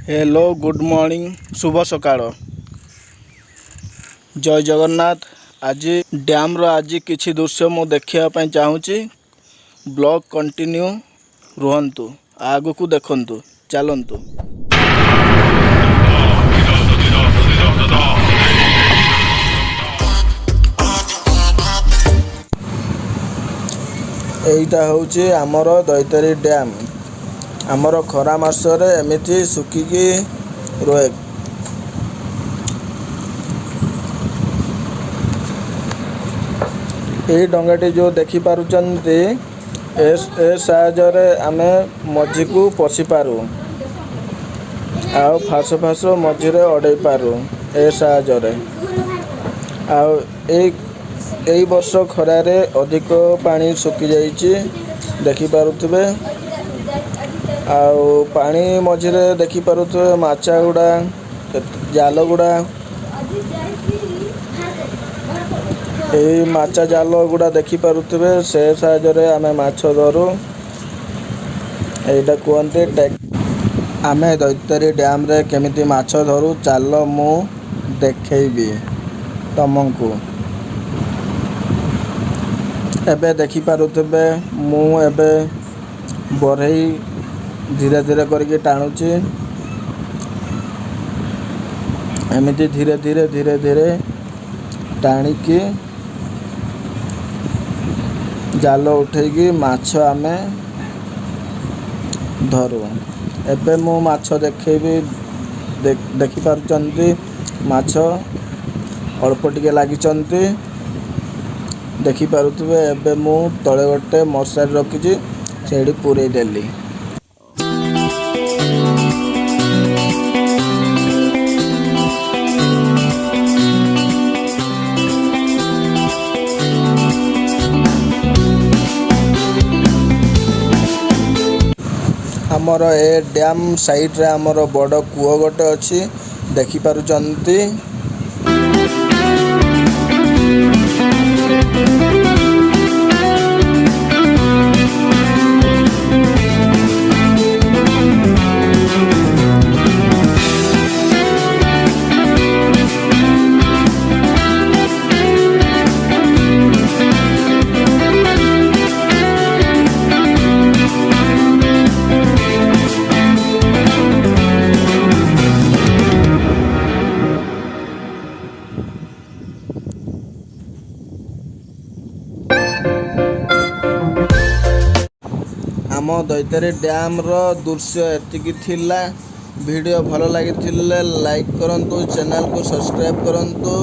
Hello good morning शुभ सकाळ जय जगन्नाथ। आज डैम रो आज किछि दृश्य मु देखिया पई चाहूची। ब्लॉग कंटिन्यू रुहंतु आगु को देखंतु चलंतु। एइटा होची हमर दैतरी डैम। आमर खरा मासरे एमिति सुखिकी रहे। ये डंगाटी जो देखी पारुचंती ए साहाय्य आमे मझी को पशि पारू आउ फास फास मझीरे अड़े पारू ए साहाय्य आउ ए वर्ष खरारे अधिक पानी सुखी जाइए देखी पारुथिबे। आउ पानी मझीरे देखी पारुथिबे माछा गुड़ा जाल गुड़ा माछा जाल गुड़ा देखी पारुथिबे से साहाय्य आमे माछ धरू। एटा कहते टेक आमे दैतरी डैम रे केमिति माछ धरू चाल मु देखैबी तमको। एबे देखी पारुथिबे मु एबे बरही धीरे धीरे करके टाणुची। एमिति धीरे धीरे धीरे धीरे टाणिकी जाल उठेगी माछ आमे धरू। एबे मु माछ देखेबी देखी पारुचंती माछ अल्प टिके लागिचंती देखी पारुथिबे। एबे मु तळे गोटे मशारी रखिची सेडी पुरै देली। आमर ए डैम साइड रे आमर बड़ कूଅ गोटे अच्छी देखी पारुचंती। आम दैतरी डैम रो दृश्य एतिकी थिला। वीडियो भल लगी लाइक करंतु, चैनल को सब्सक्राइब करंतु।